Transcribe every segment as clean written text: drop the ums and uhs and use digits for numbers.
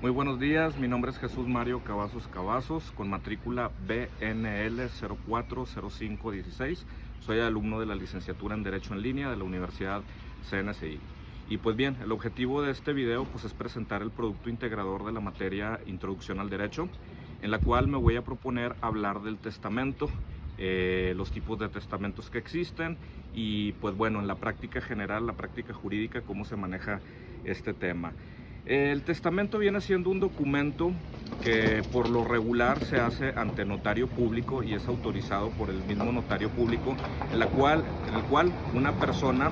Muy buenos días, mi nombre es Jesús Mario Cavazos con matrícula BNL 040516. Soy alumno de la licenciatura en Derecho en Línea de la Universidad CNSI. Y pues bien, el objetivo de este video pues es presentar el producto integrador de la materia Introducción al Derecho, en la cual me voy a proponer hablar del testamento, los tipos de testamentos que existen y pues bueno, en la práctica general, la práctica jurídica, cómo se maneja este tema. El testamento viene siendo un documento que por lo regular se hace ante notario público y es autorizado por el mismo notario público, en el cual una persona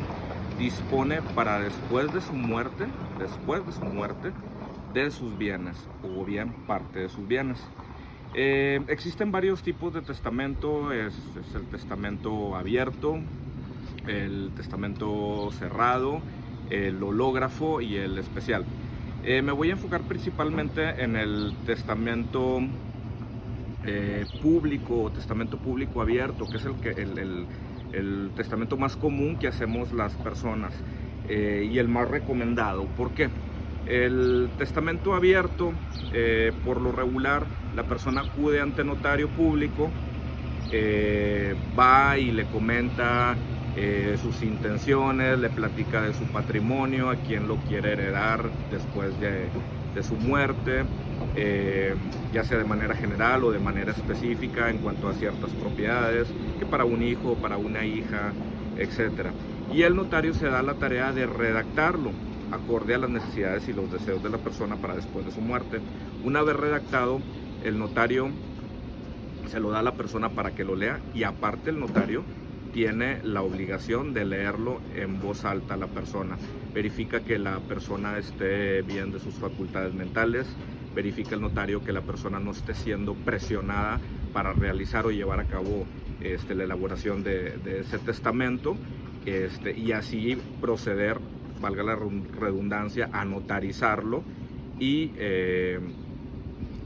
dispone para después de su muerte, de sus bienes o bien parte de sus bienes. Existen varios tipos de testamento, es el testamento abierto, el testamento cerrado, el hológrafo y el especial. Me voy a enfocar principalmente en el testamento público o testamento público abierto, que es el testamento más común que hacemos las personas y el más recomendado. ¿Por qué? El testamento abierto, por lo regular, la persona acude ante notario público, va y le comenta sus intenciones, le platica de su patrimonio, a quién lo quiere heredar después de su muerte, ya sea de manera general o de manera específica en cuanto a ciertas propiedades, que para un hijo, para una hija, etc. Y el notario se da la tarea de redactarlo acorde a las necesidades y los deseos de la persona para después de su muerte. Una vez redactado, el notario se lo da a la persona para que lo lea y aparte el notario tiene la obligación de leerlo en voz alta a la persona. Verifica que la persona esté bien de sus facultades mentales, verifica el notario que la persona no esté siendo presionada para realizar o llevar a cabo la elaboración de ese testamento, y así proceder, valga la redundancia, a notarizarlo y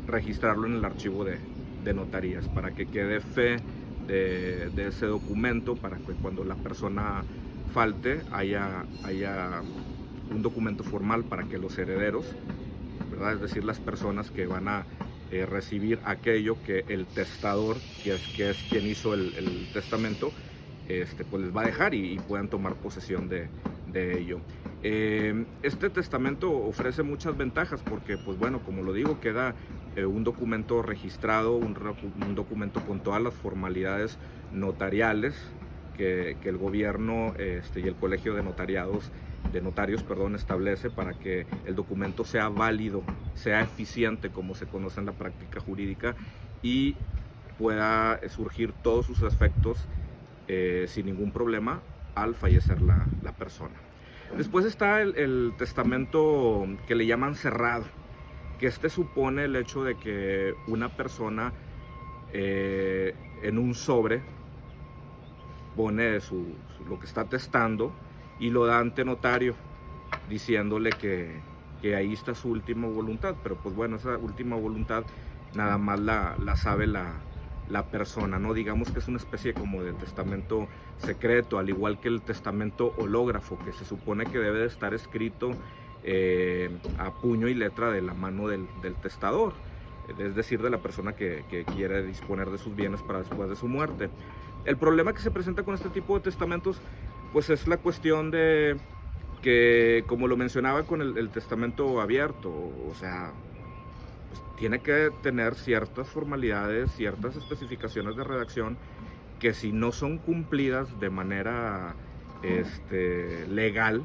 registrarlo en el archivo de notarías para que quede fe de ese documento, para que cuando la persona falte haya un documento formal para que los herederos, ¿verdad? Es decir, las personas que van a recibir aquello que el testador, que es quien hizo el testamento, pues les va a dejar y puedan tomar posesión de ello. Este testamento ofrece muchas ventajas porque, pues bueno, como lo digo, queda un documento registrado, un documento con todas las formalidades notariales que el gobierno y el colegio de notarios establece para que el documento sea válido, sea eficiente como se conoce en la práctica jurídica y pueda surgir todos sus efectos sin ningún problema al fallecer la persona. Después está el testamento que le llaman cerrado, que supone el hecho de que una persona en un sobre pone lo que está testando y lo da ante notario, diciéndole que ahí está su última voluntad, pero pues bueno, esa última voluntad nada más la sabe la persona, ¿no? Digamos que es una especie como de testamento secreto, al igual que el testamento hológrafo, que se supone que debe de estar escrito a puño y letra de la mano del testador, es decir, de la persona que quiere disponer de sus bienes para después de su muerte. El problema que se presenta con este tipo de testamentos, pues es la cuestión de que, como lo mencionaba con el testamento abierto, o sea, pues tiene que tener ciertas formalidades, ciertas especificaciones de redacción que si no son cumplidas de manera legal,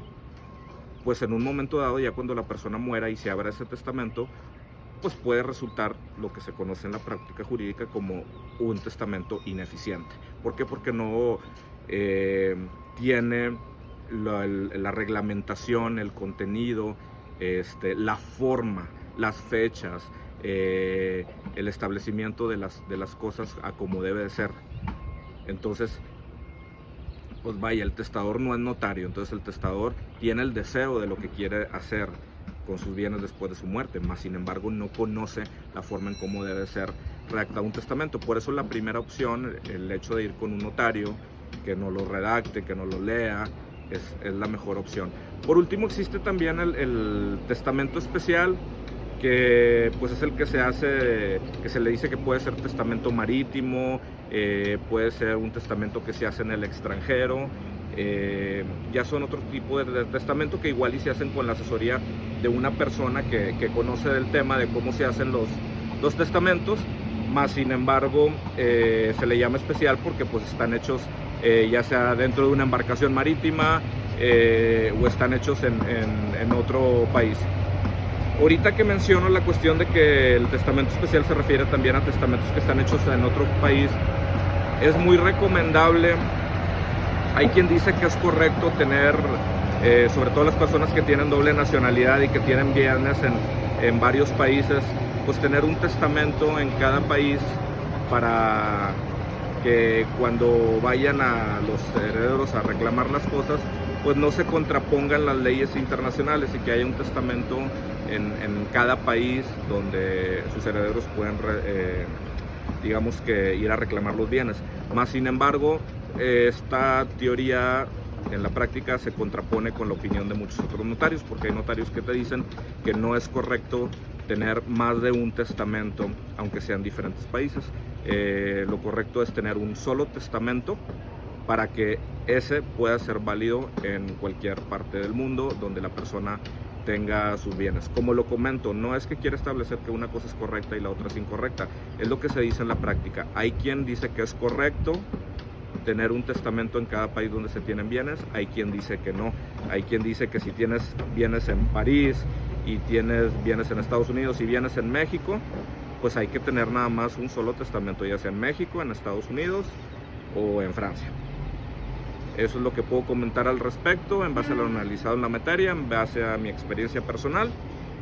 pues en un momento dado, ya cuando la persona muera y se abra ese testamento, pues puede resultar lo que se conoce en la práctica jurídica como un testamento ineficiente. ¿Por qué? Porque no tiene la reglamentación, el contenido, la forma, las fechas, el establecimiento de las cosas a como debe de ser. Entonces, pues vaya, el testador no es notario, entonces el testador tiene el deseo de lo que quiere hacer con sus bienes después de su muerte, más sin embargo no conoce la forma en cómo debe ser redactado un testamento. Por eso la primera opción, el hecho de ir con un notario que nos lo redacte, que nos lo lea, es la mejor opción. Por último, existe también el testamento especial, que pues es el que se hace, que se le dice que puede ser testamento marítimo, puede ser un testamento que se hace en el extranjero. Ya son otro tipo de testamento que igual y se hacen con la asesoría de una persona que conoce del tema de cómo se hacen los testamentos, más sin embargo se le llama especial porque pues están hechos ya sea dentro de una embarcación marítima o están hechos en otro país. Ahorita que menciono la cuestión de que el testamento especial se refiere también a testamentos que están hechos en otro país, es muy recomendable. Hay quien dice que es correcto tener, sobre todo las personas que tienen doble nacionalidad y que tienen bienes en varios países, pues tener un testamento en cada país para que cuando vayan a los herederos a reclamar las cosas, pues no se contrapongan las leyes internacionales y que haya un testamento en cada país donde sus herederos puedan digamos que ir a reclamar los bienes. Más sin embargo, esta teoría en la práctica se contrapone con la opinión de muchos otros notarios, porque hay notarios que te dicen que no es correcto tener más de un testamento, aunque sean diferentes países. Lo correcto es tener un solo testamento para que ese pueda ser válido en cualquier parte del mundo donde la persona tenga sus bienes. Como lo comento, no es que quiera establecer que una cosa es correcta y la otra es incorrecta, es lo que se dice en la práctica. Hay quien dice que es correcto tener un testamento en cada país donde se tienen bienes, hay quien dice que no, hay quien dice que si tienes bienes en París y tienes bienes en Estados Unidos y bienes en México, pues hay que tener nada más un solo testamento, ya sea en México, en Estados Unidos o en Francia. Eso es lo que puedo comentar al respecto en base a lo analizado en la materia, en base a mi experiencia personal.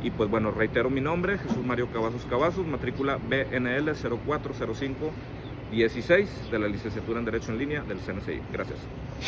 Y pues bueno, reitero mi nombre, Jesús Mario Cavazos, matrícula BNL 040516 de la licenciatura en Derecho en Línea del CNCI. Gracias.